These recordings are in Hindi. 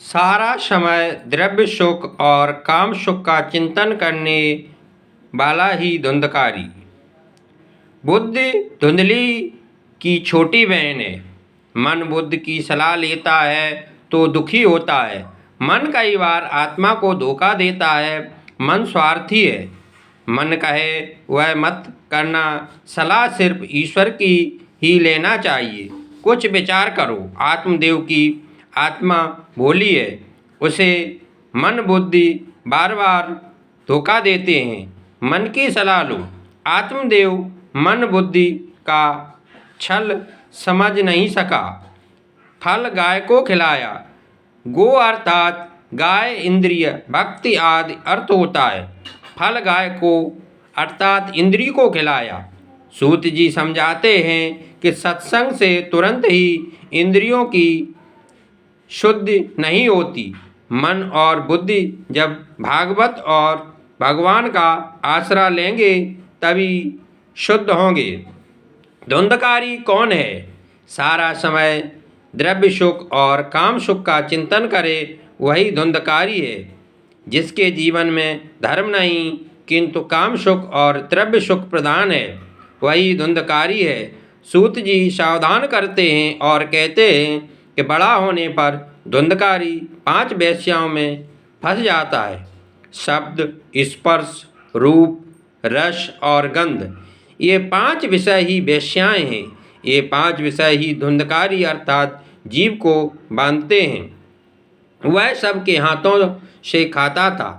सारा समय द्रव्य सुख और काम सुख का चिंतन करने वाला ही धुंधकारी। बुद्धि धुंधली की छोटी बहन है। मन बुद्धि की सलाह लेता है तो दुखी होता है। मन कई बार आत्मा को धोखा देता है। मन स्वार्थी है। मन कहे वह मत करना, सलाह सिर्फ ईश्वर की ही लेना चाहिए। कुछ विचार करो, आत्मदेव की आत्मा भोली है। उसे मन बुद्धि बार बार धोखा देते हैं। मन की सलाह लो। आत्मदेव मन बुद्धि का छल समझ नहीं सका। फल गाय को खिलाया। गो अर्थात गाय, इंद्रिय, भक्ति आदि अर्थ होता है। फल गाय को अर्थात इंद्रिय को खिलाया। सूत जी समझाते हैं कि सत्संग से तुरंत ही इंद्रियों की शुद्धि नहीं होती। मन और बुद्धि जब भागवत और भगवान का आसरा लेंगे तभी शुद्ध होंगे। धुंधकारी कौन है? सारा समय द्रव्य सुख और काम सुख का चिंतन करे वही धुंधकारी है। जिसके जीवन में धर्म नहीं किंतु काम सुख और द्रव्य सुख प्रधान है, वही धुंधकारी है। सूत जी सावधान करते हैं और कहते हैं कि बड़ा होने पर धुंधकारी 5 वेश्याओं में फंस जाता है। शब्द, स्पर्श, रूप, रस और गंध, ये 5 विषय ही वेश्याएं हैं। ये 5 विषय ही धुंधकारी अर्थात जीव को बांधते हैं। वह सबके हाथों से खाता था।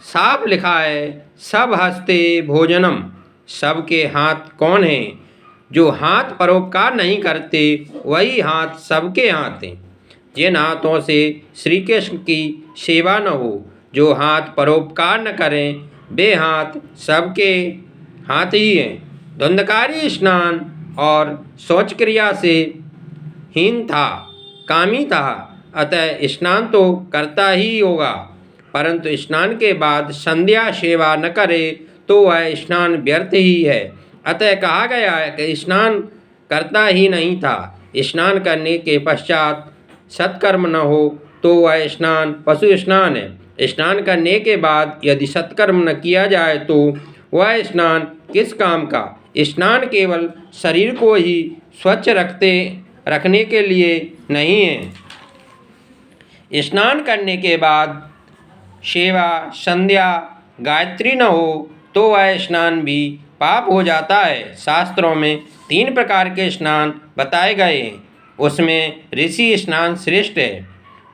साफ लिखा है, सब हस्ते भोजनम। सबके हाथ कौन हैं? जो हाथ परोपकार नहीं करते वही हाथ सबके हाथ हैं। जिन हाथों से श्री कृष्ण की सेवा न हो, जो हाथ परोपकार न करें, वे हाथ सबके हाथ ही हैं। धुंधकारी स्नान और शौच क्रिया से हीन था, कामी था, अतः स्नान तो करता ही होगा, परंतु स्नान के बाद संध्या सेवा न करे तो वह स्नान व्यर्थ ही है। अतः कहा गया है कि स्नान करता ही नहीं था। स्नान करने के पश्चात सत्कर्म न हो तो वह स्नान पशु स्नान है। स्नान करने के बाद यदि सत्कर्म न किया जाए तो वह स्नान किस काम का? स्नान केवल शरीर को ही स्वच्छ रखने के लिए नहीं है। स्नान करने के बाद सेवा, संध्या, गायत्री न हो तो वह स्नान भी पाप हो जाता है। शास्त्रों में 3 प्रकार के स्नान बताए गए हैं। उसमें ऋषि स्नान श्रेष्ठ है।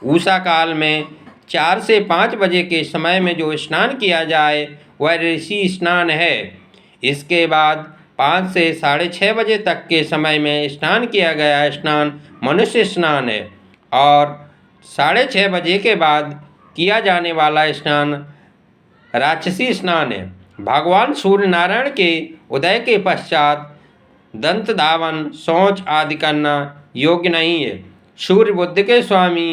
उषा काल में 4 से 5 बजे के समय में जो स्नान किया जाए वह ऋषि स्नान है। इसके बाद 5 से 6:30 बजे तक के समय में स्नान किया गया स्नान मनुष्य स्नान है और 6:30 बजे के बाद किया जाने वाला स्नान राक्षसी स्नान है। भगवान सूर्य नारायण के उदय के पश्चात दंत धावन, शौच आदि करना योग्य नहीं है। सूर्य बुद्धि के स्वामी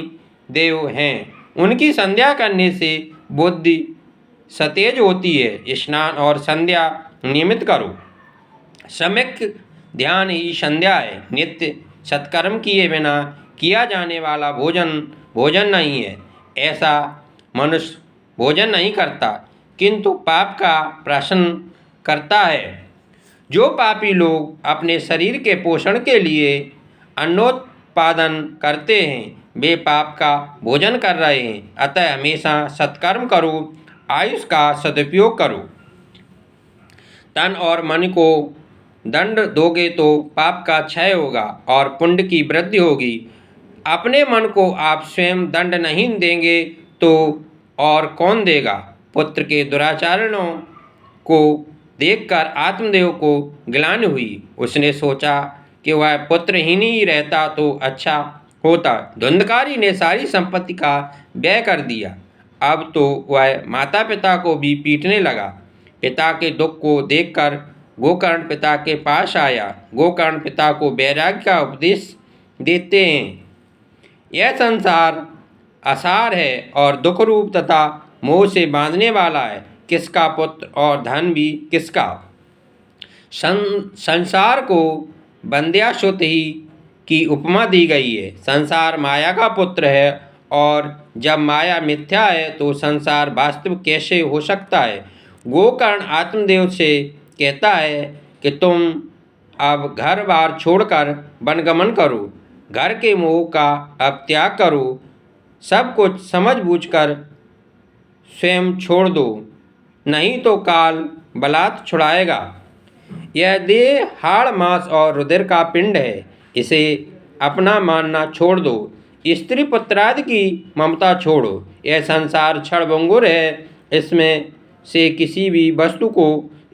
देव हैं। उनकी संध्या करने से बुद्धि सतेज होती है। स्नान और संध्या नियमित करो। सम्यक ध्यान ही संध्या है। नित्य सत्कर्म किए बिना किया जाने वाला भोजन नहीं है। ऐसा मनुष्य भोजन नहीं करता किंतु पाप का प्राशन करता है। जो पापी लोग अपने शरीर के पोषण के लिए अन्नोत्पादन करते हैं वे पाप का भोजन कर रहे हैं। अतः हमेशा सत्कर्म करो, आयुष का सदुपयोग करो। तन और मन को दंड दोगे तो पाप का क्षय होगा और पुण्य की वृद्धि होगी। अपने मन को आप स्वयं दंड नहीं देंगे तो और कौन देगा? पुत्र के दुराचरणों को देखकर आत्मदेव को ग्लानि हुई। उसने सोचा कि वह पुत्रहीन ही रहता तो अच्छा होता। धुंधकारी ने सारी संपत्ति का व्यय कर दिया। अब तो वह माता पिता को भी पीटने लगा। पिता के दुख को देखकर गोकर्ण पिता के पास आया। गोकर्ण पिता को वैराग्य का उपदेश देते हैं। यह संसार असार है और दुख रूप तथा मोह से बांधने वाला है। किसका पुत्र और धन भी किसका? संसार को बंध्यासुत ही की उपमा दी गई है। संसार माया का पुत्र है और जब माया मिथ्या है तो संसार वास्तविक कैसे हो सकता है। गोकर्ण आत्मदेव से कहता है कि तुम अब घर बार छोड़कर वनगमन करो, घर के मोह का अब त्याग करो, सब कुछ समझ बूझकर स्वयं छोड़ दो, नहीं तो काल बलात् छुड़ाएगा। यह देह हाड़ मांस और रुधिर का पिंड है, इसे अपना मानना छोड़ दो। स्त्री पुत्रादि की ममता छोड़ो। यह संसार क्षणभंगुर है, इसमें से किसी भी वस्तु को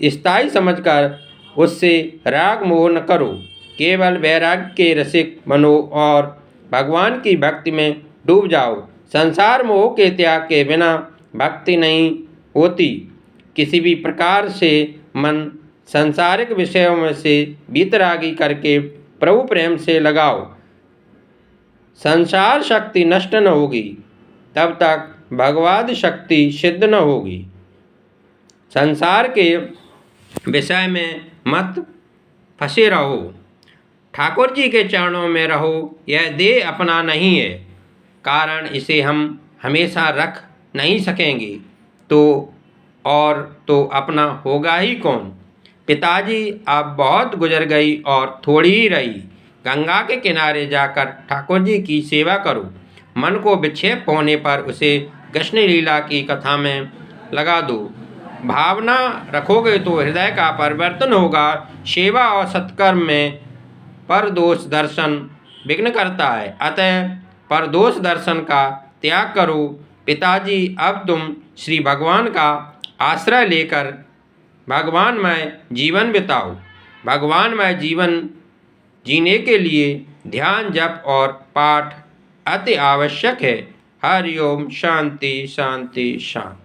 स्थायी समझकर उससे राग मोह न करो। केवल वैराग्य के रसिक बनो और भगवान की भक्ति में डूब जाओ। संसार मोह के त्याग के बिना भक्ति नहीं होती। किसी भी प्रकार से मन सांसारिक विषयों में से वीतरागी करके प्रभु प्रेम से लगाओ। संसार शक्ति नष्ट न होगी, तब तक भगवद शक्ति सिद्ध न होगी। संसार के विषय में मत फंसे रहो, ठाकुर जी के चरणों में रहो। यह देह अपना नहीं है, कारण इसे हम हमेशा रख नहीं सकेंगे, तो और तो अपना होगा ही कौन। पिताजी अब बहुत गुजर गई और थोड़ी ही रही। गंगा के किनारे जाकर ठाकुर जी की सेवा करो। मन को विक्षेप होने पर उसे कृष्ण लीला की कथा में लगा दो। भावना रखोगे तो हृदय का परिवर्तन होगा। सेवा और सत्कर्म में परदोष दर्शन विघ्न करता है, अतः परदोष दर्शन का त्याग करो। पिताजी अब तुम श्री भगवान का आश्रय लेकर भगवानमय जीवन बिताओ। भगवानमय जीवन जीने के लिए ध्यान, जप और पाठ अति आवश्यक है। हरि ओम। शांति शांति शांति।